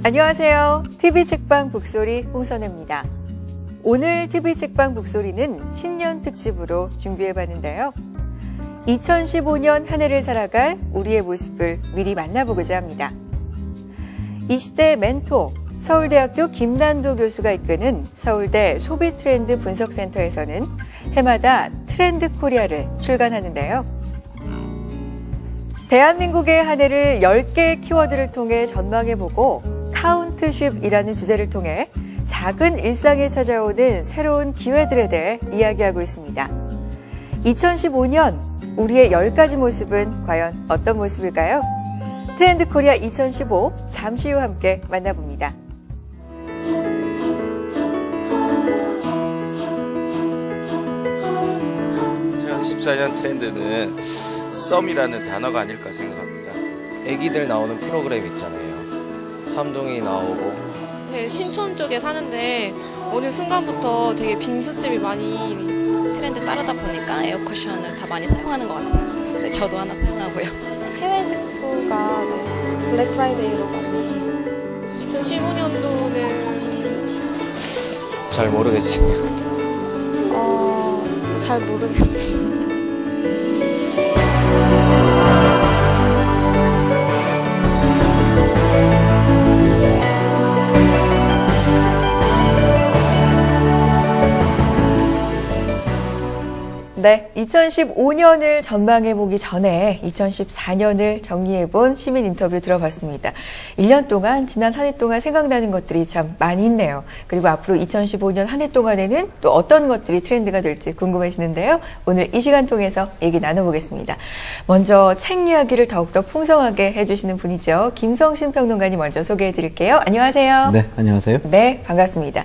안녕하세요. TV책방 북소리 홍선혜입니다. 오늘 TV책방 북소리는 신년 특집으로 준비해봤는데요. 2015년 한 해를 살아갈 우리의 모습을 미리 만나보고자 합니다. 이 시대 멘토, 서울대학교 김난도 교수가 이끄는 서울대 소비트렌드 분석센터에서는 해마다 트렌드 코리아를 출간하는데요. 대한민국의 한 해를 10개의 키워드를 통해 전망해보고 카운트쉽이라는 주제를 통해 작은 일상에 찾아오는 새로운 기회들에 대해 이야기하고 있습니다. 2015년 우리의 10가지 모습은 과연 어떤 모습일까요? 트렌드 코리아 2015 잠시 후 함께 만나봅니다. 2014년 트렌드는 썸이라는 단어가 아닐까 생각합니다. 애기들 나오는 프로그램 있잖아요. 삼동이 나오고. 제 신촌 쪽에 사는데 어느 순간부터 되게 빙수집이 많이 트렌드 따르다 보니까 에어쿠션을 다 많이 사용하는 것 같아요. 네, 저도 하나 사용하고요. 해외 직구가 블랙 프라이데이로 많이. 2015년도는 잘 모르겠어요. 잘 모르겠어요. 네, 2015년을 전망해보기 전에 2014년을 정리해본 시민 인터뷰 들어봤습니다. 1년 동안, 지난 한 해 동안 생각나는 것들이 참 많이 있네요. 그리고 앞으로 2015년 한 해 동안에는 또 어떤 것들이 트렌드가 될지 궁금해지는데요. 오늘 이 시간 통해서 얘기 나눠보겠습니다. 먼저 책 이야기를 더욱더 풍성하게 해주시는 분이죠. 김성신 평론가님 먼저 소개해드릴게요. 안녕하세요. 네, 안녕하세요. 네, 반갑습니다.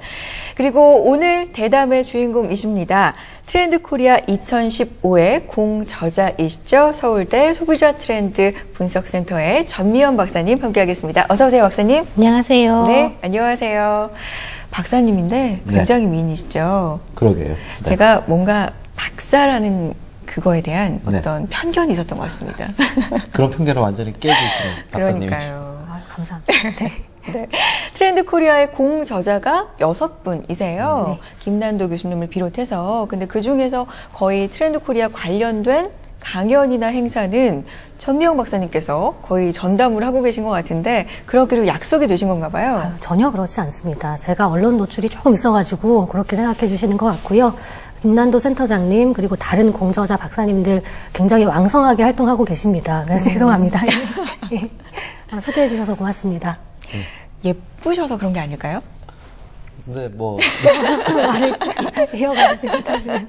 그리고 오늘 대담의 주인공이십니다. 트렌드 코리아 2015의 공저자이시죠. 서울대 소비자 트렌드 분석센터의 전미연 박사님 함께하겠습니다. 어서 오세요, 박사님. 안녕하세요. 네, 안녕하세요. 박사님인데 굉장히 미인이시죠. 그러게요. 네. 제가 뭔가 박사라는 그거에 대한 어떤 편견이 있었던 것 같습니다. 그런 편견을 완전히 깨주시는 박사님이시죠. 그러니까요. 감사합니다. 네. 네. 트렌드 코리아의 공저자가 6분이세요. 네. 김난도 교수님을 비롯해서. 근데 그 중에서 거의 트렌드 코리아 관련된 강연이나 행사는 전미영 박사님께서 거의 전담을 하고 계신 것 같은데 그러기로 약속이 되신 건가 봐요. 전혀 그렇지 않습니다. 제가 언론 노출이 조금 있어가지고 그렇게 생각해 주시는 것 같고요. 김난도 센터장님 그리고 다른 공저자 박사님들 굉장히 왕성하게 활동하고 계십니다. 그래서 죄송합니다. 소개해 주셔서 고맙습니다. 예쁘셔서 그런 게 아닐까요? 네, 뭐. 말을 이어가지 못하시는.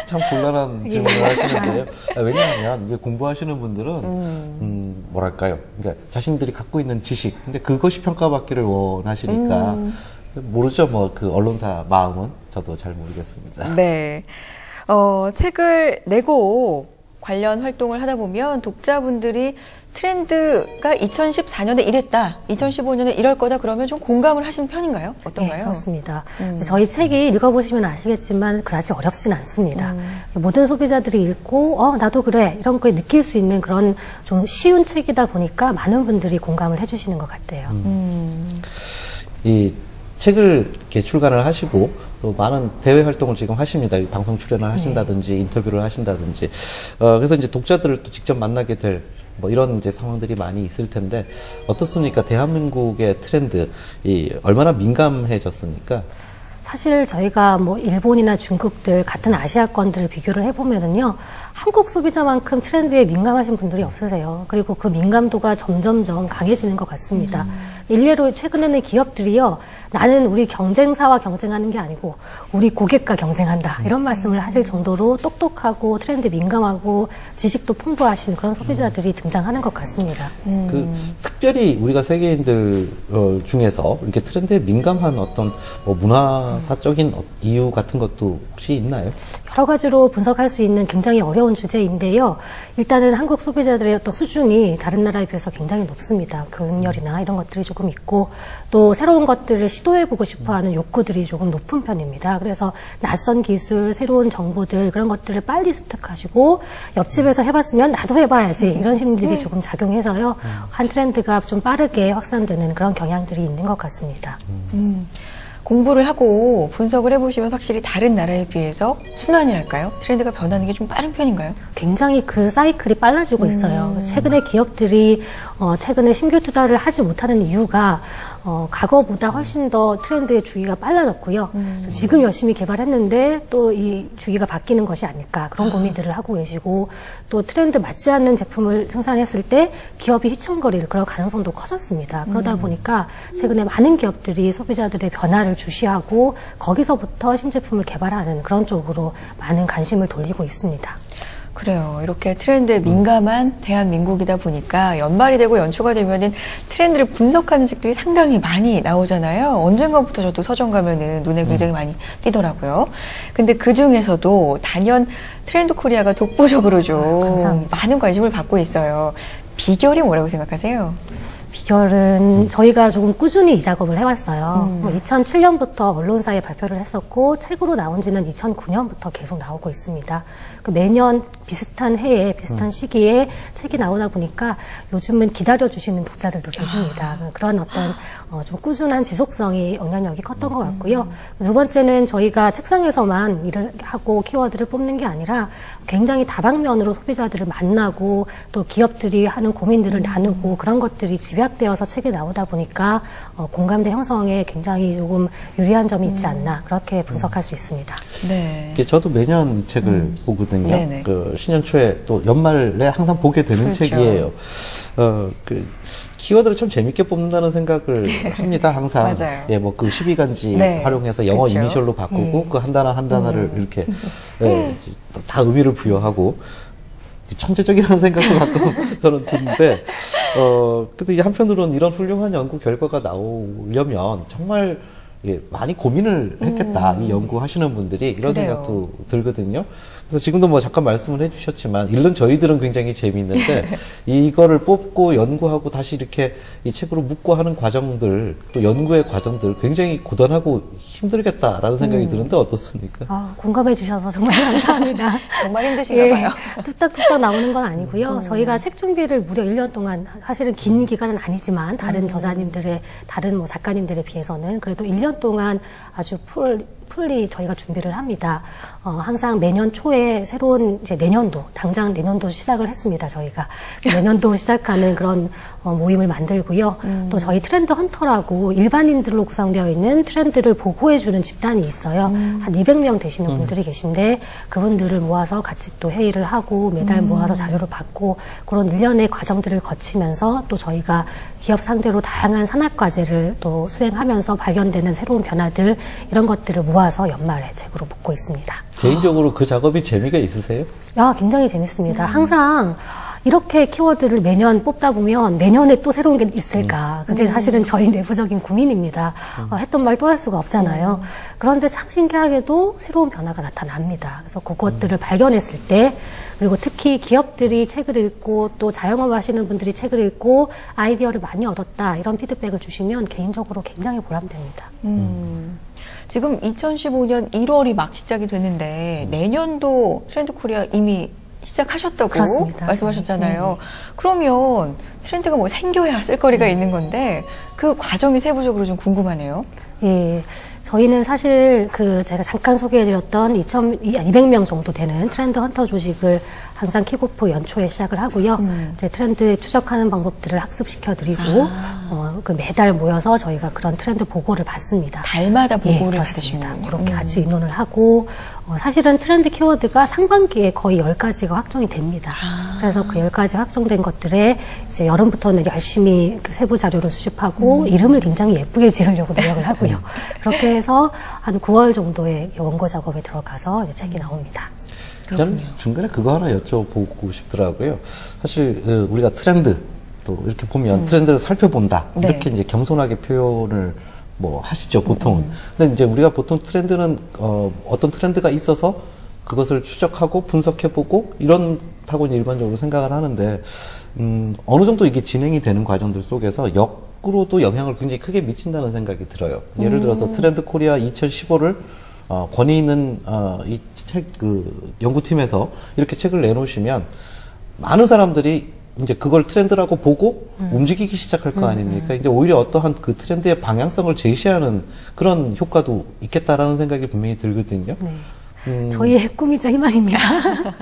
참 곤란한 질문을 하시는데요. 왜냐하면 이제 공부하시는 분들은, 뭐랄까요. 그러니까 자신들이 갖고 있는 지식, 근데 그것이 평가받기를 원하시니까, 모르죠. 뭐 그 언론사 마음은 저도 잘 모르겠습니다. 네. 책을 내고 관련 활동을 하다 보면 독자분들이 트렌드가 2014년에 이랬다, 2015년에 이럴 거다 그러면 좀 공감을 하시는 편인가요? 어떤가요? 네, 그렇습니다. 저희 책이 읽어보시면 아시겠지만 그다지 어렵진 않습니다. 모든 소비자들이 읽고 나도 그래 이런 거에 느낄 수 있는 그런 좀 쉬운 책이다 보니까 많은 분들이 공감을 해주시는 것 같아요. 이 책을 이렇게 출간을 하시고 또 많은 대외 활동을 지금 하십니다. 방송 출연을 하신다든지 인터뷰를 하신다든지 그래서 이제 독자들을 또 직접 만나게 될 뭐 이런 이제 상황들이 많이 있을 텐데 어떻습니까? 대한민국의 트렌드 얼마나 민감해졌습니까? 사실 저희가 뭐 일본이나 중국들 같은 아시아권들을 비교를 해보면은요, 한국 소비자만큼 트렌드에 민감하신 분들이 없으세요. 그리고 그 민감도가 점점점 강해지는 것 같습니다. 일례로 최근에는 기업들이요, 나는 우리 경쟁사와 경쟁하는 게 아니고 우리 고객과 경쟁한다, 이런 말씀을 하실 정도로 똑똑하고 트렌드 민감하고 지식도 풍부하신 그런 소비자들이 등장하는 것 같습니다. 특별히 우리가 세계인들 중에서 이렇게 트렌드에 민감한 어떤 뭐 문화사적인 이유 같은 것도 혹시 있나요? 여러 가지로 분석할 수 있는 굉장히 어려운 어려운 주제인데요. 일단은 한국 소비자들의 어떤 수준이 다른 나라에 비해서 굉장히 높습니다. 교육열이나 이런 것들이 조금 있고 또 새로운 것들을 시도해보고 싶어하는 욕구들이 조금 높은 편입니다. 그래서 낯선 기술, 새로운 정보들 그런 것들을 빨리 습득하시고 옆집에서 해봤으면 나도 해봐야지 이런 심리들이 조금 작용해서요. 한 트렌드가 좀 빠르게 확산되는 그런 경향들이 있는 것 같습니다. 공부를 하고 분석을 해보시면 확실히 다른 나라에 비해서 순환이랄까요? 트렌드가 변하는 게 좀 빠른 편인가요? 굉장히 그 사이클이 빨라지고 있어요. 그래서 최근에 기업들이 최근에 신규 투자를 하지 못하는 이유가 과거보다 훨씬 더 트렌드의 주기가 빨라졌고요. 지금 열심히 개발했는데 또 이 주기가 바뀌는 것이 아닐까 그런 고민들을 하고 계시고 또 트렌드 맞지 않는 제품을 생산했을 때 기업이 휘청거릴 그런 가능성도 커졌습니다. 그러다 보니까 최근에 많은 기업들이 소비자들의 변화를 주시하고 거기서부터 신제품을 개발하는 그런 쪽으로 많은 관심을 돌리고 있습니다. 그래요. 이렇게 트렌드에 민감한 대한민국이다 보니까 연말이 되고 연초가 되면은 트렌드를 분석하는 책들이 상당히 많이 나오잖아요. 언젠가부터 저도 서점 가면은 눈에 굉장히 많이 띄더라고요. 근데 그 중에서도 단연 트렌드 코리아가 독보적으로 좀 많은 관심을 받고 있어요. 비결이 뭐라고 생각하세요? 비결은 저희가 조금 꾸준히 이 작업을 해왔어요. 2007년부터 언론사에 발표를 했었고 책으로 나온 지는 2009년부터 계속 나오고 있습니다. 매년 비슷한 해에 비슷한 시기에 책이 나오다 보니까 요즘은 기다려주시는 독자들도 계십니다. 그런 어떤 좀 꾸준한 지속성이 영향력이 컸던 것 같고요. 두 번째는 저희가 책상에서만 일을 하고 키워드를 뽑는 게 아니라 굉장히 다방면으로 소비자들을 만나고 또 기업들이 하는 고민들을 나누고 그런 것들이 집약되어서 책이 나오다 보니까 공감대 형성에 굉장히 조금 유리한 점이 있지 않나 그렇게 분석할 수 있습니다. 네. 저도 매년 이 책을 보거든요. 네네. 그 신년 초에 또 연말에 항상 보게 되는 그렇죠. 책이에요. 그 키워드를 참 재밌게 뽑는다는 생각을 합니다. 항상. 맞아요. 예, 뭐 그 12간지 네. 활용해서 영어 그렇죠. 이니셜로 바꾸고 그 한 단어 한 단어를 이렇게 예, 다 의미를 부여하고 천재적이라는 생각도 가끔 저는 드는데 근데 이제 한편으로는 이런 훌륭한 연구 결과가 나오려면 정말 많이 고민을 했겠다. 이 연구하시는 분들이 이런 그래요. 생각도 들거든요. 그래서 지금도 뭐 잠깐 말씀을 해주셨지만 일론 저희들은 굉장히 재미있는데 이거를 뽑고 연구하고 다시 이렇게 이 책으로 묻고 하는 과정들 또 연구의 과정들 굉장히 고단하고 힘들겠다라는 생각이 드는데 어떻습니까? 공감해 주셔서 정말 감사합니다. 정말 힘드신가 봐요. 뚝딱뚝딱 나오는 건 아니고요. 저희가 책 준비를 무려 1년 동안 사실은 긴 기간은 아니지만 다른 저자님들의 다른 뭐 작가님들에 비해서는 그래도 1년 동안 아주 풀리 저희가 준비를 합니다. 항상 매년 초에 새로운 이제 내년도, 당장 내년도 시작을 했습니다. 저희가 내년도 시작하는 그런 모임을 만들고요. 또 저희 트렌드 헌터라고 일반인들로 구성되어 있는 트렌드를 보고해주는 집단이 있어요. 한 200명 되시는 분들이 계신데 그분들을 모아서 같이 또 회의를 하고 매달 모아서 자료를 받고 그런 일련의 과정들을 거치면서 또 저희가 기업 상대로 다양한 산업과제를 또 수행하면서 발견되는 새로운 변화들 이런 것들을 모아서 연말에 책으로 묻고 있습니다. 개인적으로 그 작업이 재미가 있으세요? 굉장히 재밌습니다. 항상 이렇게 키워드를 매년 뽑다 보면 내년에 또 새로운 게 있을까. 그게 사실은 저희 내부적인 고민입니다. 했던 말 또 할 수가 없잖아요. 그런데 참 신기하게도 새로운 변화가 나타납니다. 그래서 그것들을 발견했을 때 그리고 특히 기업들이 책을 읽고 또 자영업 하시는 분들이 책을 읽고 아이디어를 많이 얻었다. 이런 피드백을 주시면 개인적으로 굉장히 보람됩니다. 지금 2015년 1월이 막 시작이 됐는데 내년도 트렌드 코리아 이미 시작하셨다고 그렇습니다. 말씀하셨잖아요. 그러면 트렌드가 뭐 생겨야 쓸거리가 있는 건데 그 과정이 세부적으로 좀 궁금하네요. 예, 저희는 사실 제가 잠깐 소개해드렸던 200명 정도 되는 트렌드 헌터 조직을 항상 킥오프 연초에 시작을 하고요. 이제 트렌드 추적하는 방법들을 학습시켜드리고 매달 모여서 저희가 그런 트렌드 보고를 받습니다. 달마다 보고를 그렇습니다. 받으시군요. 그렇게 같이 의논을 하고 사실은 트렌드 키워드가 상반기에 거의 10가지가 확정이 됩니다. 그래서 그 10가지 확정된 것들에 이제 여름부터는 열심히 그 세부 자료를 수집하고 이름을 굉장히 예쁘게 지으려고 노력을 하고요. 그렇게 해서 한 9월 정도에 원고 작업에 들어가서 이제 책이 나옵니다. 저는 중간에 그거 하나 여쭤보고 싶더라고요. 사실 우리가 트렌드 또 이렇게 보면 트렌드를 살펴본다 이렇게 이제 겸손하게 표현을 뭐 하시죠 보통은. 근데 이제 우리가 보통 트렌드는 어떤 트렌드가 있어서 그것을 추적하고 분석해보고 이렇다고 일반적으로 생각을 하는데 어느 정도 이게 진행이 되는 과정들 속에서 역으로도 영향을 굉장히 크게 미친다는 생각이 들어요. 예를 들어서 트렌드 코리아 2015를 권위 있는 이 책 그 연구팀에서 이렇게 책을 내놓으시면 많은 사람들이 이제 그걸 트렌드라고 보고 움직이기 시작할 거 아닙니까? 이제 오히려 어떠한 그 트렌드의 방향성을 제시하는 그런 효과도 있겠다라는 생각이 분명히 들거든요. 네. 저희의 꿈이자 희망입니다.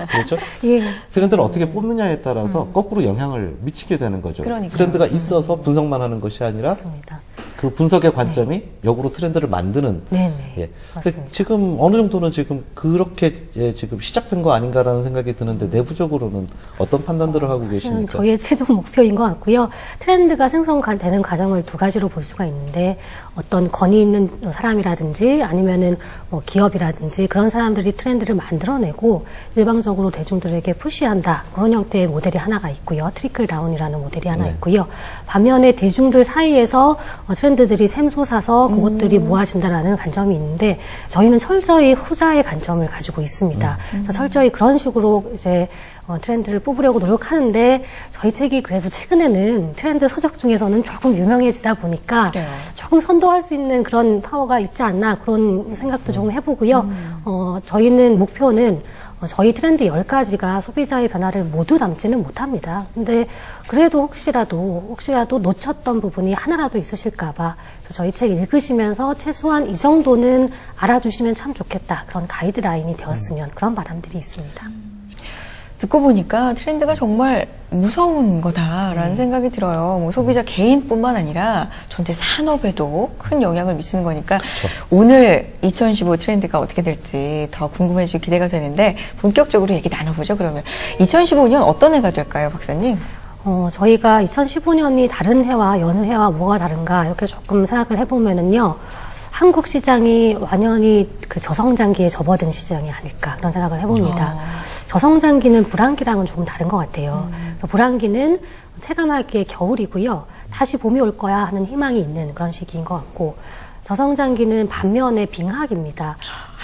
그렇죠? 예. 트렌드를 어떻게 뽑느냐에 따라서 거꾸로 영향을 미치게 되는 거죠. 그러니까요. 트렌드가 있어서 분석만 하는 것이 아니라 맞습니다. 그 분석의 관점이 역으로 트렌드를 만드는. 네네. 예. 맞습니다. 지금 어느 정도는 지금 그렇게 지금 시작된 거 아닌가라는 생각이 드는데 내부적으로는 어떤 판단들을 하고 사실은 계십니까? 저희의 최종 목표인 것 같고요. 트렌드가 생성되는 과정을 두 가지로 볼 수가 있는데 어떤 권위 있는 사람이라든지 아니면은 뭐 기업이라든지 그런 사람들이 트렌드를 만들어내고 일방적으로 대중들에게 푸시한다. 그런 형태의 모델이 하나가 있고요. 트리클 다운이라는 모델이 하나 있고요. 반면에 대중들 사이에서 트렌드들이 샘솟아서 그것들이 모아진다라는 관점이 있는데 저희는 철저히 후자의 관점을 가지고 있습니다. 그래서 철저히 그런 식으로 이제 트렌드를 뽑으려고 노력하는데 저희 책이 그래서 최근에는 트렌드 서적 중에서는 조금 유명해지다 보니까 그래요. 조금 선도할 수 있는 그런 파워가 있지 않나 그런 생각도 조금 해보고요. 저희는 목표는 저희 트렌드 10가지가 소비자의 변화를 모두 담지는 못합니다. 근데 그래도 혹시라도 놓쳤던 부분이 하나라도 있으실까봐 저희 책 읽으시면서 최소한 이 정도는 알아주시면 참 좋겠다. 그런 가이드라인이 되었으면 그런 바람들이 있습니다. 듣고 보니까 트렌드가 정말 무서운 거다라는 생각이 들어요. 뭐 소비자 개인뿐만 아니라 전체 산업에도 큰 영향을 미치는 거니까 오늘 2015 트렌드가 어떻게 될지 더 궁금해지고 기대가 되는데 본격적으로 얘기 나눠보죠. 그러면 2015년 어떤 해가 될까요, 박사님? 저희가 2015년이 다른 해와 여느 해와 뭐가 다른가 이렇게 조금 생각을 해보면은요. 한국 시장이 완연히 그 저성장기에 접어든 시장이 아닐까 그런 생각을 해봅니다. 저성장기는 불황기랑은 조금 다른 것 같아요. 불황기는 체감하기에 겨울이고요. 다시 봄이 올 거야 하는 희망이 있는 그런 시기인 것 같고 저성장기는 반면에 빙하기입니다.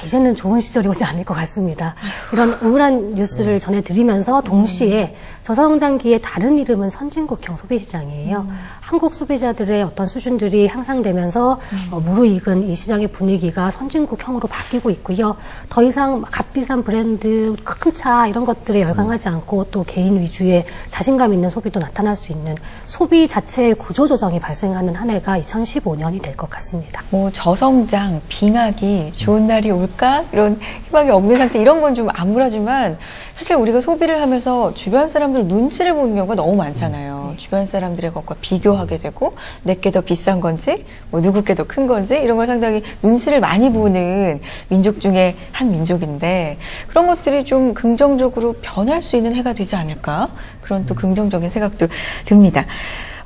이제는 좋은 시절이 오지 않을 것 같습니다. 이런 우울한 뉴스를 전해드리면서 동시에 저성장기의 다른 이름은 선진국형 소비시장이에요. 한국 소비자들의 어떤 수준들이 향상되면서 무르익은 이 시장의 분위기가 선진국형으로 바뀌고 있고요. 더 이상 값비싼 브랜드, 큰 차 이런 것들에 열광하지 않고 또 개인 위주의 자신감 있는 소비도 나타날 수 있는 소비 자체의 구조조정이 발생하는 한 해가 2015년이 될 것 같습니다. 뭐 저성장, 빙하기, 좋은 날이 올까? 이런 희망이 없는 상태 이런 건 좀 암울하지만 사실 우리가 소비를 하면서 주변 사람들 눈치를 보는 경우가 너무 많잖아요. 주변 사람들의 것과 비교하게 되고 내게 더 비싼 건지 뭐 누구께 더 큰 건지 이런 걸 상당히 눈치를 많이 보는 민족 중에 한 민족인데 그런 것들이 좀 긍정적으로 변할 수 있는 해가 되지 않을까? 그런 또 긍정적인 생각도 듭니다.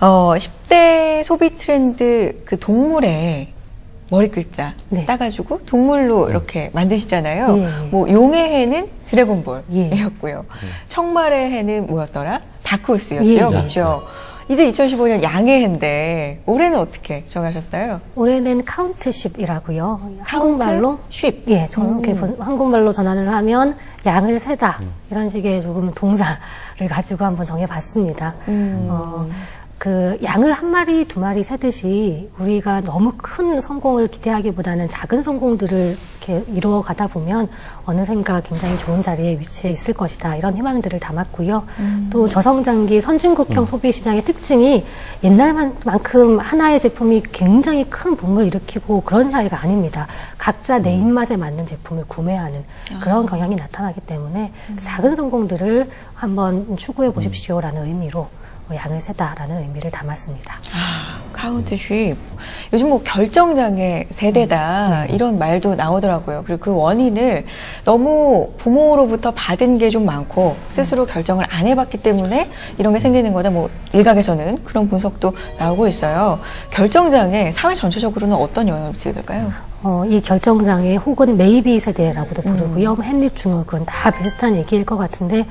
10대 소비 트렌드 그 동물의 머리 글자 따가지고 동물로 이렇게 만드시잖아요. 뭐 용의 해는 드래곤볼이었고요. 청말의 해는 뭐였더라? 다크호스였죠. 그렇죠. 이제 2015년 양의 해인데 올해는 어떻게 정하셨어요? 올해는 카운트쉽이라고요. 한국말로 쉽. 예, 저렇게 한국말로 전환을 하면 양을 세다 이런 식의 조금 동사를 가지고 한번 정해봤습니다. 그 양을 한 마리, 두 마리 세듯이 우리가 너무 큰 성공을 기대하기보다는 작은 성공들을 이렇게 이루어 가다 보면 어느샌가 굉장히 좋은 자리에 위치해 있을 것이다. 이런 희망들을 담았고요. 또 저성장기 선진국형 소비 시장의 특징이 옛날만큼 하나의 제품이 굉장히 큰 붐을 일으키고 그런 사회가 아닙니다. 각자 내 입맛에 맞는 제품을 구매하는 그런 경향이 나타나기 때문에 작은 성공들을 한번 추구해 보십시오라는 의미로 양을 세다라는 의미를 담았습니다. 카운트쉽. 요즘 뭐 결정장애 세대다 이런 말도 나오더라고요. 그리고 그 원인을 너무 부모로부터 받은 게 좀 많고 스스로 결정을 안 해봤기 때문에 이런 게 생기는 거다. 뭐 일각에서는 그런 분석도 나오고 있어요. 결정장애 사회 전체적으로는 어떤 영향을 미치게 될까요? 이 결정장애 혹은 메이비 세대라고도 부르고요. 햄릿 중흑은 다 비슷한 얘기일 것 같은데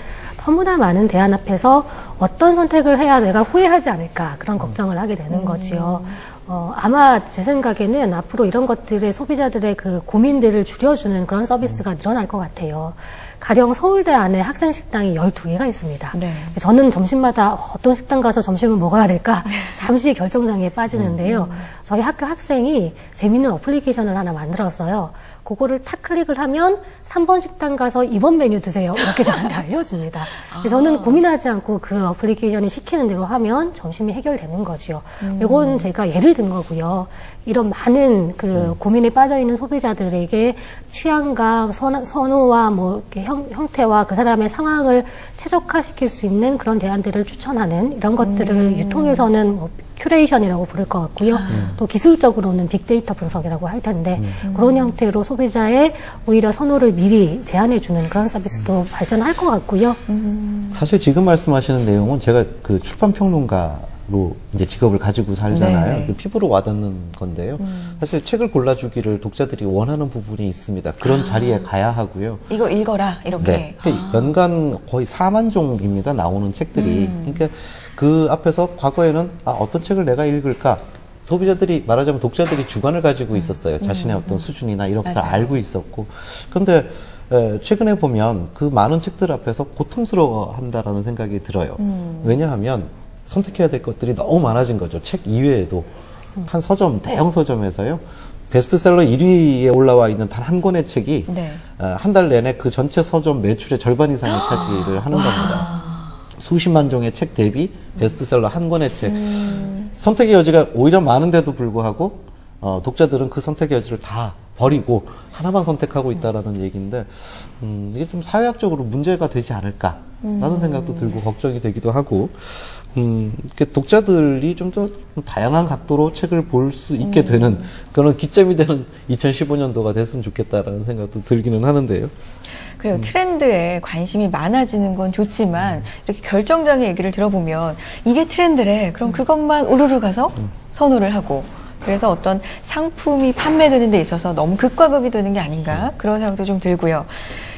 너무나 많은 대안 앞에서 어떤 선택을 해야 내가 후회하지 않을까 그런 걱정을 하게 되는 거지요. 아마 제 생각에는 앞으로 이런 것들의 소비자들의 그 고민들을 줄여주는 그런 서비스가 늘어날 것 같아요. 가령 서울대 안에 학생 식당이 12개가 있습니다. 네. 저는 점심마다 어떤 식당 가서 점심을 먹어야 될까 잠시 결정장애에 빠지는데요. 저희 학교 학생이 재밌는 어플리케이션을 하나 만들었어요. 그거를 탁 클릭을 하면 3번 식당 가서 2번 메뉴 드세요. 이렇게 저한테 알려줍니다. 저는 고민하지 않고 그 어플리케이션이 시키는 대로 하면 점심이 해결되는 거지요. 이건 제가 예를 든 거고요. 이런 많은 그 고민에 빠져 있는 소비자들에게 취향과 선호와 뭐 이렇게 형태와 그 사람의 상황을 최적화시킬 수 있는 그런 대안들을 추천하는 이런 것들을 유통에서는 뭐 큐레이션이라고 부를 것 같고요. 또 기술적으로는 빅데이터 분석이라고 할 텐데 그런 형태로 소비자의 오히려 선호를 미리 제안해주는 그런 서비스도 발전할 것 같고요. 사실 지금 말씀하시는 내용은 제가 그 출판평론가로 이제 직업을 가지고 살잖아요. 그 피부로 와닿는 건데요. 사실 책을 골라주기를 독자들이 원하는 부분이 있습니다. 그런 자리에 가야 하고요. 이거 읽어라 이렇게. 네. 그러니까 연간 거의 4만 종입니다. 나오는 책들이. 그러니까 그 앞에서 과거에는 어떤 책을 내가 읽을까? 소비자들이 말하자면 독자들이 주관을 가지고 있었어요. 자신의 어떤 수준이나 이런 것들을 알고 있었고. 그런데 최근에 보면 그 많은 책들 앞에서 고통스러워한다라는 생각이 들어요. 왜냐하면 선택해야 될 것들이 너무 많아진 거죠. 책 이외에도 한 서점, 대형 서점에서요. 베스트셀러 1위에 올라와 있는 단 한 권의 책이 한 달 내내 그 전체 서점 매출의 절반 이상을 차지를 하는 겁니다. 수십만 종의 책 대비 베스트셀러 한 권의 책. 선택의 여지가 오히려 많은데도 불구하고 독자들은 그 선택의 여지를 다 버리고 하나만 선택하고 있다라는 얘기인데 이게 좀 사회학적으로 문제가 되지 않을까라는 생각도 들고 걱정이 되기도 하고 독자들이 좀 더 다양한 각도로 책을 볼 수 있게 되는 그런 기점이 되는 2015년도가 됐으면 좋겠다라는 생각도 들기는 하는데요. 그리고 트렌드에 관심이 많아지는 건 좋지만 이렇게 결정장애 얘기를 들어보면 이게 트렌드래. 그럼 그것만 우르르 가서 선호를 하고 그래서 어떤 상품이 판매되는 데 있어서 너무 극과 극이 되는 게 아닌가 그런 생각도 좀 들고요.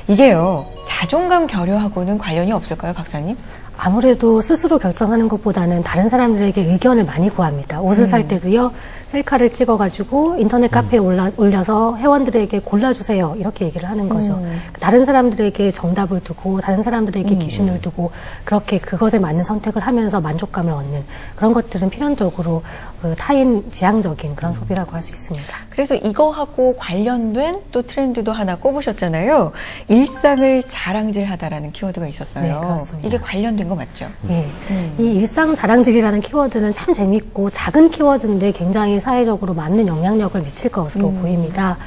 이게요. 자존감 결여하고는 관련이 없을까요, 박사님? 아무래도 스스로 결정하는 것보다는 다른 사람들에게 의견을 많이 구합니다. 옷을 살 때도요, 셀카를 찍어가지고 인터넷 카페에 올려서 회원들에게 골라주세요. 이렇게 얘기를 하는 거죠. 다른 사람들에게 정답을 두고, 다른 사람들에게 기준을 두고, 그렇게 그것에 맞는 선택을 하면서 만족감을 얻는 그런 것들은 필연적으로 타인 지향적인 그런 소비라고 할 수 있습니다. 그래서 이거하고 관련된 또 트렌드도 하나 꼽으셨잖아요. 일상을 자랑질하다라는 키워드가 있었어요. 네, 그렇습니다. 이게 관련된 거 맞죠? 예. 이 일상 자랑질이라는 키워드는 참 재밌고 작은 키워드인데 굉장히 사회적으로 맞는 영향력을 미칠 것으로 보입니다.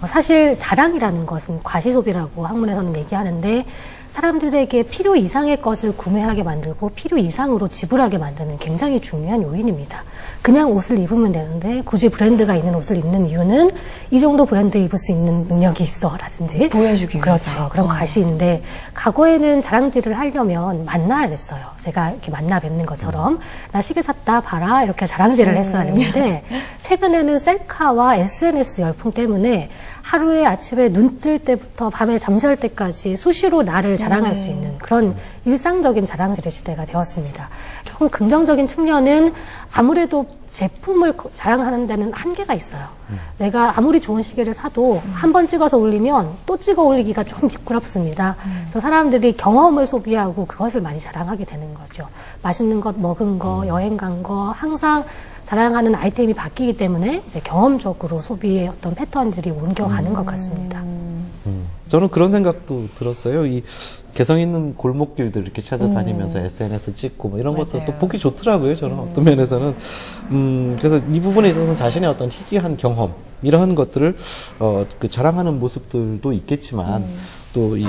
사실 자랑이라는 것은 과시소비라고 학문에서는 얘기하는데 사람들에게 필요 이상의 것을 구매하게 만들고 필요 이상으로 지불하게 만드는 굉장히 중요한 요인입니다. 그냥 옷을 입으면 되는데 굳이 브랜드가 있는 옷을 입는 이유는 이 정도 브랜드 입을 수 있는 능력이 있어 라든지 보여주기 위해서. 그렇죠. 그런 과시인데 과거에는 자랑질을 하려면 만나야 됐어요. 제가 이렇게 만나 뵙는 것처럼 나 시계 샀다 봐라 이렇게 자랑질을 했어야 됐는데 최근에는 셀카와 SNS 열풍 때문에 하루에 아침에 눈 뜰 때부터 밤에 잠잘 때까지 수시로 나를 자랑할 수 있는 그런 일상적인 자랑질의 시대가 되었습니다. 조금 긍정적인 측면은 아무래도 제품을 자랑하는 데는 한계가 있어요. 내가 아무리 좋은 시계를 사도 한 번 찍어서 올리면 또 찍어 올리기가 좀 부끄럽습니다. 그래서 사람들이 경험을 소비하고 그것을 많이 자랑하게 되는 거죠. 맛있는 것, 먹은 거, 여행 간 거 항상 자랑하는 아이템이 바뀌기 때문에 이제 경험적으로 소비의 어떤 패턴들이 옮겨가는 것 같습니다. 저는 그런 생각도 들었어요. 이 개성 있는 골목길들 이렇게 찾아다니면서 SNS 찍고 뭐 이런 것도 또 보기 좋더라고요. 저는 어떤 면에서는 그래서 이 부분에 있어서 자신의 어떤 희귀한 경험 이러한 것들을 그 자랑하는 모습들도 있겠지만 또 이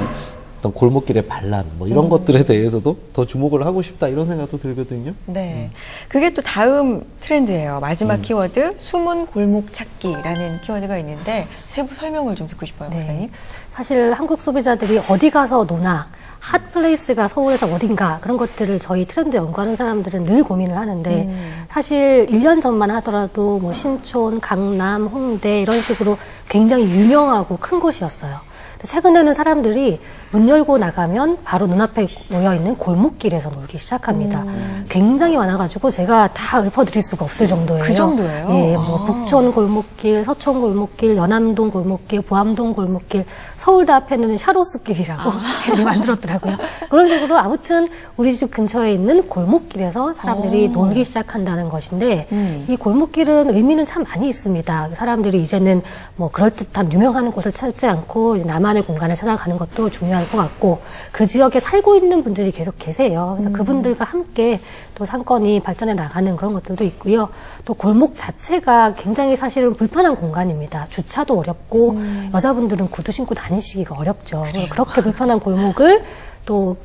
어떤 골목길의 반란 뭐 이런 것들에 대해서도 더 주목을 하고 싶다 이런 생각도 들거든요. 네, 그게 또 다음 트렌드예요. 마지막 키워드 숨은 골목 찾기라는 키워드가 있는데 세부 설명을 좀 듣고 싶어요, 박사님. 네. 사실 한국 소비자들이 어디 가서 노나 핫플레이스가 서울에서 어딘가 그런 것들을 저희 트렌드 연구하는 사람들은 늘 고민을 하는데 사실 1년 전만 하더라도 뭐 신촌, 강남, 홍대 이런 식으로 굉장히 유명하고 큰 곳이었어요. 최근에는 사람들이 문 열고 나가면 바로 눈앞에 놓여있는 골목길에서 놀기 시작합니다. 굉장히 많아가지고 제가 다 읊어드릴 수가 없을 정도예요. 그 정도예요? 예, 뭐 북촌 골목길, 서촌 골목길, 연암동 골목길, 부암동 골목길, 서울대 앞에는 샤로스길이라고 애들이 만들었더라고요. 그런 식으로 아무튼 우리 집 근처에 있는 골목길에서 사람들이 놀기 시작한다는 것인데 이 골목길은 의미는 참 많이 있습니다. 사람들이 이제는 뭐 그럴듯한 유명한 곳을 찾지 않고 이제 나만의 공간을 찾아가는 것도 중요할 것 같고 그 지역에 살고 있는 분들이 계속 계세요. 그래서 그분들과 함께 또 상권이 발전해 나가는 그런 것들도 있고요. 또 골목 자체가 굉장히 사실은 불편한 공간입니다. 주차도 어렵고 여자분들은 구두 신고 다니시기가 어렵죠. 그렇게 불편한 골목을 또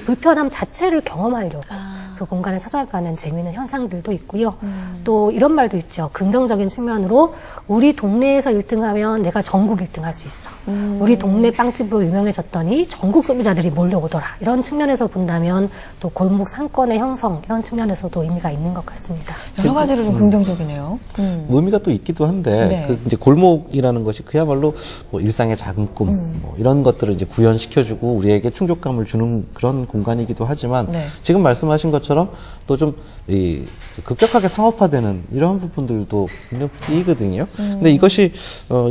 불편함 자체를 경험하려고 그 공간을 찾아가는 재미있는 현상들도 있고요. 또 이런 말도 있죠. 긍정적인 측면으로 우리 동네에서 1등하면 내가 전국 1등 할 수 있어. 우리 동네 빵집으로 유명해졌더니 전국 소비자들이 몰려오더라. 이런 측면에서 본다면 또 골목 상권의 형성 이런 측면에서도 의미가 있는 것 같습니다. 여러 가지로 좀 긍정적이네요. 의미가 또 있기도 한데 네. 그 이제 골목이라는 것이 그야말로 뭐 일상의 작은 꿈 뭐 이런 것들을 이제 구현시켜주고 우리에게 충족감을 주는 그런 공간이기도 하지만 네. 지금 말씀하신 것처럼 또 좀 급격하게 상업화되는 이런 부분들도 눈에 띄거든요. 근데 이것이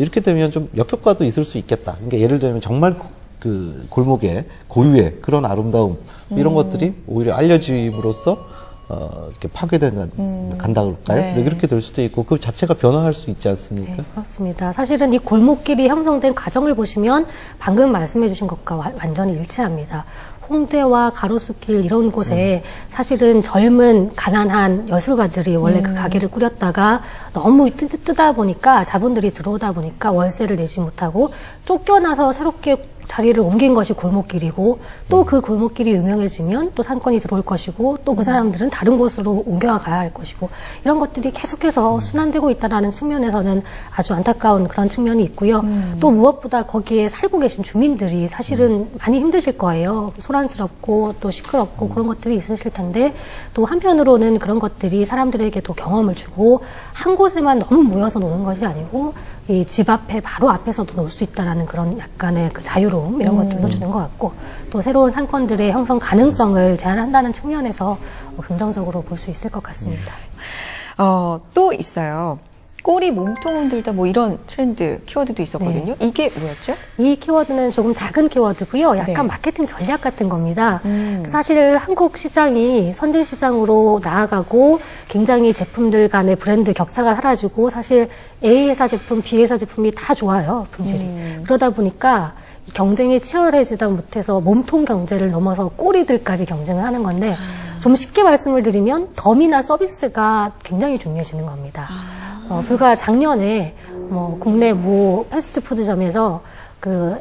이렇게 되면 좀 역효과도 있을 수 있겠다. 그러니까 예를 들면 정말 그 골목의 고유의 그런 아름다움 이런 것들이 오히려 알려짐으로써 이렇게 간다 그럴까요? 네. 이렇게 될 수도 있고 그 자체가 변화할 수 있지 않습니까? 네, 그렇습니다. 사실은 이 골목길이 형성된 과정을 보시면 방금 말씀해 주신 것과 완전히 일치합니다. 홍대와 가로수길 이런 곳에 사실은 젊은 가난한 여술가들이 원래 그 가게를 꾸렸다가 너무 뜨다 보니까 자본들이 들어오다 보니까 월세를 내지 못하고 쫓겨나서 새롭게 자리를 옮긴 것이 골목길이고 또 그 골목길이 유명해지면 또 상권이 들어올 것이고 또 그 사람들은 다른 곳으로 옮겨가야 할 것이고 이런 것들이 계속해서 순환되고 있다는 측면에서는 아주 안타까운 그런 측면이 있고요. 또 무엇보다 거기에 살고 계신 주민들이 사실은 많이 힘드실 거예요. 소란스럽고 또 시끄럽고 그런 것들이 있으실 텐데 또 한편으로는 그런 것들이 사람들에게도 경험을 주고 한 곳에만 너무 모여서 노는 것이 아니고 이 집 앞에 바로 앞에서도 놀 수 있다라는 그런 약간의 그 자유로움 이런 것들도 주는 것 같고 또 새로운 상권들의 형성 가능성을 제한한다는 측면에서 긍정적으로 볼 수 있을 것 같습니다. 또 있어요. 꼬리 몸통 흔들다 뭐 이런 트렌드 키워드도 있었거든요. 이게 뭐였죠? 이 키워드는 조금 작은 키워드고요. 약간 네. 마케팅 전략 같은 겁니다. 사실 한국 시장이 선진 시장으로 나아가고 굉장히 제품들 간의 브랜드 격차가 사라지고 사실 A 회사 제품, B 회사 제품이 다 좋아요. 품질이. 그러다 보니까 경쟁이 치열해지다 못해서 몸통 경제를 넘어서 꼬리들까지 경쟁을 하는 건데 좀 쉽게 말씀을 드리면 덤이나 서비스가 굉장히 중요해지는 겁니다. 불과 작년에 국내 모 패스트푸드점에서 그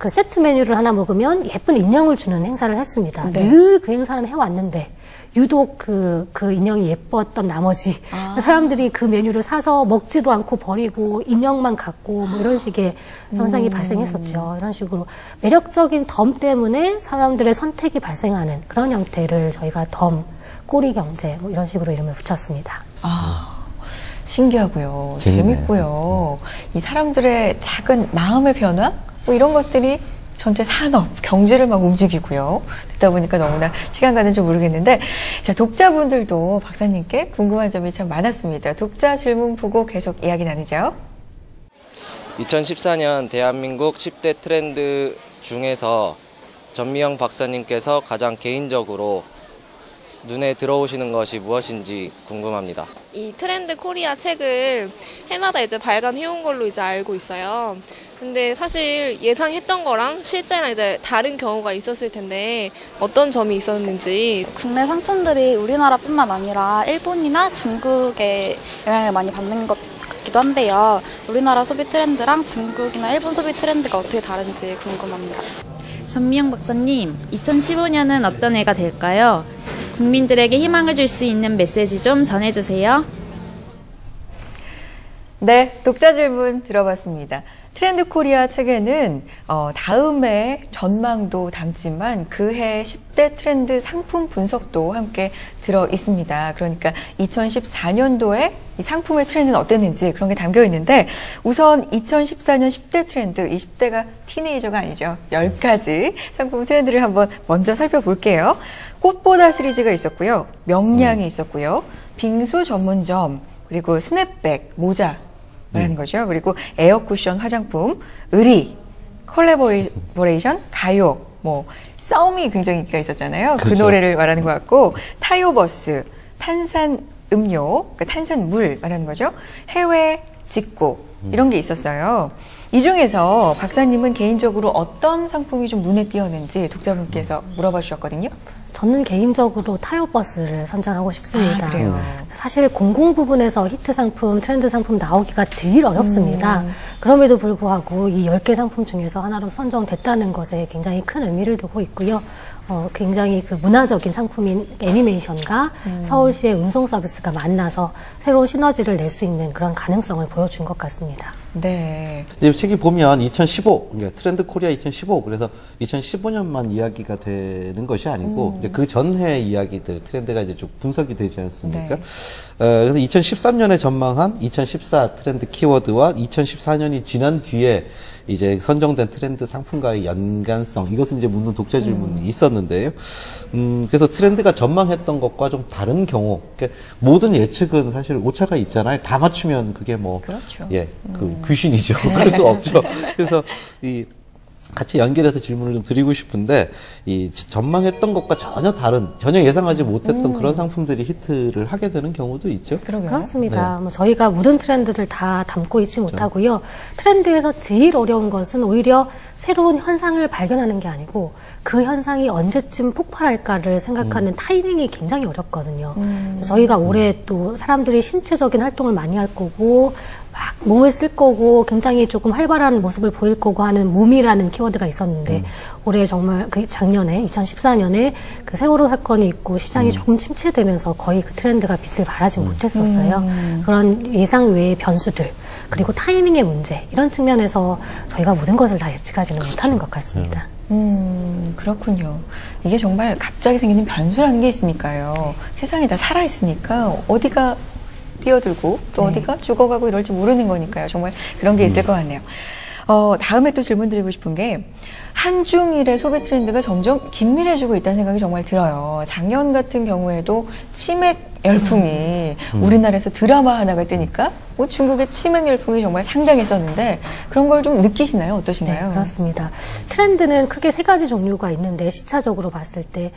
세트 메뉴를 하나 먹으면 예쁜 인형을 주는 행사를 했습니다. 네. 늘 그 행사는 해왔는데 유독 그 인형이 예뻤던 나머지 사람들이 그 메뉴를 사서 먹지도 않고 버리고 인형만 갖고 뭐 이런 식의 현상이 발생했었죠. 이런 식으로 매력적인 덤 때문에 사람들의 선택이 발생하는 그런 형태를 저희가 덤, 꼬리 경제 뭐 이런 식으로 이름을 붙였습니다. 신기하고요. 재밌네요. 재밌고요. 이 사람들의 작은 마음의 변화? 뭐 이런 것들이 전체 산업, 경제를 막 움직이고요. 듣다 보니까 너무나 시간 가는 줄 모르겠는데, 자, 독자분들도 박사님께 궁금한 점이 참 많았습니다. 독자 질문 보고 계속 이야기 나누죠. 2014년 대한민국 10대 트렌드 중에서 전미영 박사님께서 가장 개인적으로 눈에 들어오시는 것이 무엇인지 궁금합니다. 이 트렌드 코리아 책을 해마다 이제 발간해온 걸로 이제 알고 있어요. 근데 사실 예상했던 거랑 실제랑 이제 다른 경우가 있었을 텐데 어떤 점이 있었는지. 국내 상품들이 우리나라뿐만 아니라 일본이나 중국의 영향을 많이 받는 것 같기도 한데요. 우리나라 소비 트렌드랑 중국이나 일본 소비 트렌드가 어떻게 다른지 궁금합니다. 전미영 박사님, 2015년은 어떤 해가 될까요? 국민들에게 희망을 줄 수 있는 메시지 좀 전해주세요. 네, 독자 질문 들어봤습니다. 트렌드 코리아 책에는 다음해 전망도 담지만 그해 10대 트렌드 상품 분석도 함께 들어 있습니다. 그러니까 2014년도에 이 상품의 트렌드는 어땠는지 그런 게 담겨 있는데 우선 2014년 10대 트렌드, 20대가 티네이저가 아니죠. 10가지 상품 트렌드를 한번 먼저 살펴볼게요. 꽃보다 시리즈가 있었고요. 명량이 있었고요. 빙수 전문점, 그리고 스냅백, 모자 말하는 거죠. 그리고 에어 쿠션 화장품, 의리, 콜라보레이션, 가요, 뭐 썸이 굉장히 인기가 있었잖아요. 그 그렇죠. 노래를 말하는 것 같고 타요버스, 탄산 음료, 그러니까 탄산물 말하는 거죠. 해외 직구 이런 게 있었어요. 이 중에서 박사님은 개인적으로 어떤 상품이 좀 눈에 띄었는지 독자분께서 물어봐 주셨거든요. 저는 개인적으로 타요버스를 선정하고 싶습니다. 아, 그래요? 사실 공공 부분에서 히트 상품, 트렌드 상품 나오기가 제일 어렵습니다. 그럼에도 불구하고 이 10개 상품 중에서 하나로 선정됐다는 것에 굉장히 큰 의미를 두고 있고요. 굉장히 그 문화적인 상품인 애니메이션과 서울시의 운송 서비스가 만나서 새로운 시너지를 낼 수 있는 그런 가능성을 보여준 것 같습니다. 네. 이제 책이 보면 2015, 그러니까 트렌드 코리아 2015, 그래서 2015년만 이야기가 되는 것이 아니고 이제 그 전해 이야기들 트렌드가 이제 쭉 분석이 되지 않습니까? 네. 그래서 2013년에 전망한 2014 트렌드 키워드와 2014년이 지난 뒤에 이제 선정된 트렌드 상품과의 연관성, 이것은 이제 묻는 독자 질문이 있었는데요. 그래서 트렌드가 전망했던 것과 좀 다른 경우, 그러니까 모든 예측은 사실 오차가 있잖아요. 다 맞추면 그게 뭐, 그렇죠. 예, 그 귀신이죠. 그럴 수 없죠. 그래서 이 같이 연결해서 질문을 좀 드리고 싶은데, 이 전망했던 것과 전혀 다른, 전혀 예상하지 못했던 그런 상품들이 히트를 하게 되는 경우도 있죠. 그러게요. 그렇습니다. 네. 뭐 저희가 모든 트렌드를 다 담고 있지 못하고요. 트렌드에서 제일 어려운 것은 오히려 새로운 현상을 발견하는 게 아니고 그 현상이 언제쯤 폭발할까를 생각하는 타이밍이 굉장히 어렵거든요. 저희가 올해 또 사람들이 신체적인 활동을 많이 할 거고 막 몸을 쓸 거고 굉장히 조금 활발한 모습을 보일 거고 하는 몸이라는 키워드가 있었는데 올해 정말 그 작년에 2014년에 그 세월호 사건이 있고 시장이 조금 침체되면서 거의 그 트렌드가 빛을 발하지 못했었어요. 그런 예상 외의 변수들 그리고 타이밍의 문제 이런 측면에서 저희가 모든 것을 다 예측하지는 못하는 것 같습니다. 그렇군요. 이게 정말 갑자기 생기는 변수라는 게 있으니까요. 세상이 다 살아있으니까 어디가 뛰어들고 또 어디가 죽어가고 이럴지 모르는 거니까요. 정말 그런 게 있을 것 같네요. 다음에 또 질문 드리고 싶은 게 한중일의 소비 트렌드가 점점 긴밀해지고 있다는 생각이 정말 들어요. 작년 같은 경우에도 치맥 열풍이 우리나라에서 드라마 하나가 뜨니까 뭐 중국의 치맥 열풍이 정말 상당했었는데 그런 걸 좀 느끼시나요? 어떠신가요? 네, 그렇습니다. 트렌드는 크게 세 가지 종류가 있는데 시차적으로 봤을 때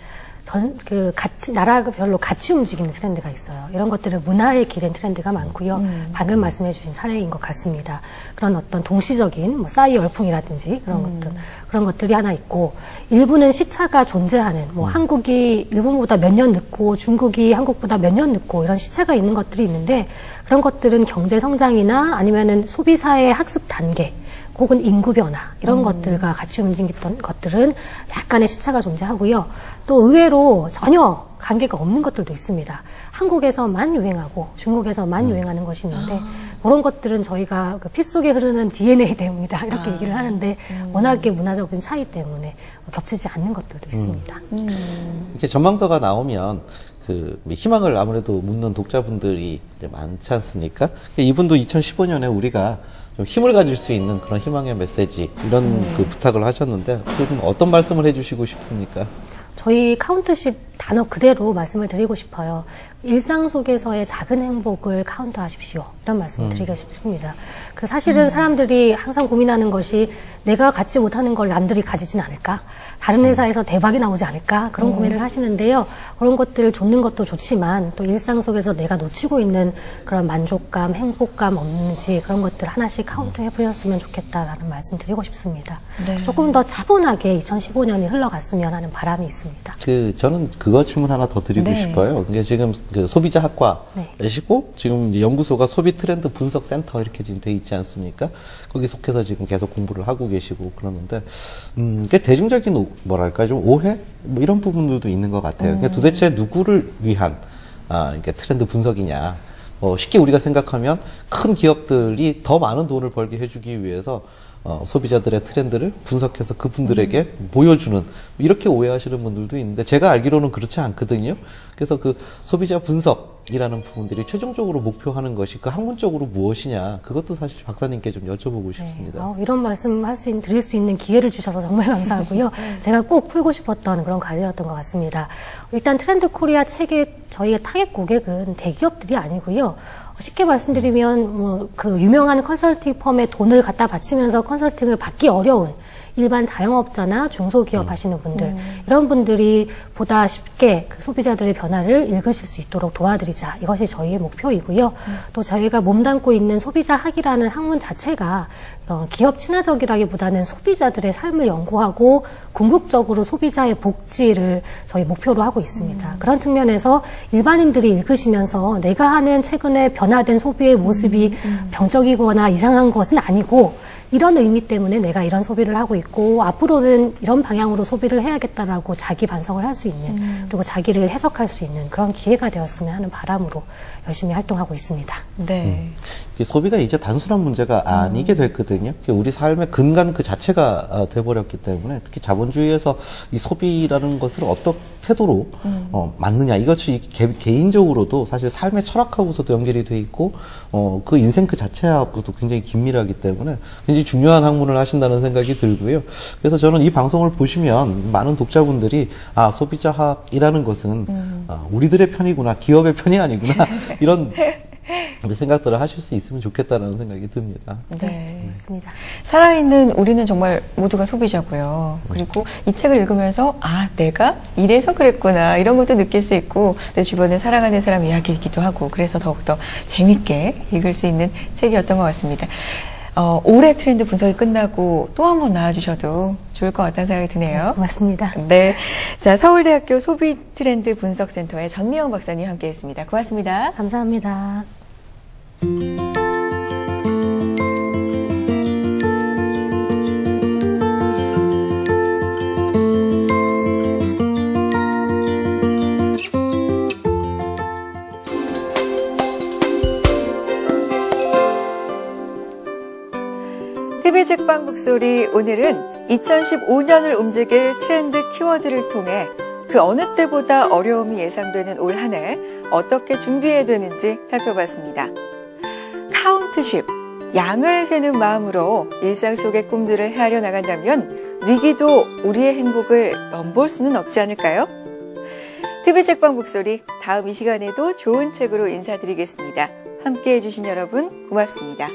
나라별로 같이 움직이는 트렌드가 있어요. 이런 것들은 문화에 기댄 트렌드가 많고요. 방금 말씀해 주신 사례인 것 같습니다. 그런 어떤 동시적인 뭐 싸이 열풍이라든지 그런 것들이 하나 있고 일부는 시차가 존재하는 뭐 한국이 일본보다 몇 년 늦고 중국이 한국보다 몇 년 늦고 이런 시차가 있는 것들이 있는데 그런 것들은 경제 성장이나 아니면은 소비사의 학습 단계 혹은 인구 변화 이런 것들과 같이 움직였던 것들은 약간의 시차가 존재하고요. 또 의외로 전혀 관계가 없는 것들도 있습니다. 한국에서만 유행하고 중국에서만 유행하는 것이 있는데 그런 것들은 저희가 그 피 속에 흐르는 DNA 때문이다 이렇게 얘기를 하는데 워낙에 문화적인 차이 때문에 겹치지 않는 것들도 있습니다. 이렇게 전망서가 나오면 그 희망을 아무래도 묻는 독자분들이 이제 많지 않습니까? 이분도 2015년에 우리가 좀 힘을 가질 수 있는 그런 희망의 메시지 이런 그 부탁을 하셨는데 어떤 말씀을 해주시고 싶습니까? 저희 카운트십 단어 그대로 말씀을 드리고 싶어요. 일상 속에서의 작은 행복을 카운트하십시오. 이런 말씀을 드리고 싶습니다. 그 사실은 사람들이 항상 고민하는 것이 내가 갖지 못하는 걸 남들이 가지진 않을까? 다른 회사에서 대박이 나오지 않을까? 그런 고민을 하시는데요. 그런 것들을 좇는 것도 좋지만 또 일상 속에서 내가 놓치고 있는 그런 만족감, 행복감 없는지 그런 것들 하나씩 카운트 해보셨으면 좋겠다라는 말씀 드리고 싶습니다. 네. 조금 더 차분하게 2015년이 흘러갔으면 하는 바람이 있습니다. 저는 그거 질문 하나 더 드리고 네. 싶어요. 이게 지금 그 소비자 학과이시고 네. 지금 이제 연구소가 소비 트렌드 분석 센터 이렇게 지금 돼 있지 않습니까? 거기 속해서 지금 계속 공부를 하고 계시고 그러는데, 그 대중적인 뭐랄까 좀 오해 뭐 이런 부분들도 있는 것 같아요. 그러니까 도대체 누구를 위한 이게 트렌드 분석이냐? 쉽게 우리가 생각하면 큰 기업들이 더 많은 돈을 벌게 해주기 위해서 소비자들의 트렌드를 분석해서 그분들에게 보여주는, 이렇게 오해하시는 분들도 있는데 제가 알기로는 그렇지 않거든요. 그래서 그 소비자 분석이라는 부분들이 최종적으로 목표하는 것이 그 학문적으로 무엇이냐, 그것도 사실 박사님께 좀 여쭤보고 싶습니다. 이런 말씀 드릴 수 있는 기회를 주셔서 정말 감사하고요. 제가 꼭 풀고 싶었던 그런 과제였던 것 같습니다. 일단 트렌드 코리아 책의 저희의 타겟 고객은 대기업들이 아니고요. 쉽게 말씀드리면 그 유명한 컨설팅 펌에 돈을 갖다 바치면서 컨설팅을 받기 어려운 일반 자영업자나 중소기업 하시는 분들, 이런 분들이 보다 쉽게 그 소비자들의 변화를 읽으실 수 있도록 도와드리자, 이것이 저희의 목표이고요. 또 저희가 몸담고 있는 소비자학이라는 학문 자체가 기업 친화적이라기보다는 소비자들의 삶을 연구하고 궁극적으로 소비자의 복지를 저희 목표로 하고 있습니다. 그런 측면에서 일반인들이 읽으시면서 내가 하는 최근에 변화된 소비의 모습이 병적이거나 이상한 것은 아니고, 이런 의미 때문에 내가 이런 소비를 하고 있고 앞으로는 이런 방향으로 소비를 해야겠다라고 자기 반성을 할 수 있는, 그리고 자기를 해석할 수 있는 그런 기회가 되었으면 하는 바람으로 열심히 활동하고 있습니다. 네. 소비가 이제 단순한 문제가 아니게 됐거든요. 우리 삶의 근간 그 자체가 돼버렸기 때문에, 특히 자본주의에서 이 소비라는 것을 어떤 태도로 맞느냐, 이것이 개인적으로도 사실 삶의 철학하고서도 연결이 돼 있고 그 인생 그 자체하고도 굉장히 긴밀하기 때문에 굉장히 중요한 학문을 하신다는 생각이 들고요. 그래서 저는 이 방송을 보시면 많은 독자분들이 소비자학이라는 것은 우리들의 편이구나, 기업의 편이 아니구나, 이런 생각들을 하실 수 있으면 좋겠다는 생각이 듭니다. 네, 맞습니다. 살아있는 우리는 정말 모두가 소비자고요. 그리고 이 책을 읽으면서 내가 이래서 그랬구나, 이런 것도 느낄 수 있고, 내 주변에 사랑하는 사람 이야기이기도 하고, 그래서 더욱더 재밌게 읽을 수 있는 책이었던 것 같습니다. 올해 트렌드 분석이 끝나고 또 한 번 나와주셔도 좋을 것 같다는 생각이 드네요. 맞습니다. 네. 자, 서울대학교 소비 트렌드 분석센터의 전미영 박사님 함께했습니다. 고맙습니다. 감사합니다. TV 책방 북소리, 오늘은 2015년을 움직일 트렌드 키워드를 통해 그 어느 때보다 어려움이 예상되는 올 한 해 어떻게 준비해야 되는지 살펴봤습니다. 카운트쉽, 양을 세는 마음으로 일상 속의 꿈들을 헤아려 나간다면 위기도 우리의 행복을 넘볼 수는 없지 않을까요? TV 책방 북소리, 다음 이 시간에도 좋은 책으로 인사드리겠습니다. 함께해 주신 여러분 고맙습니다.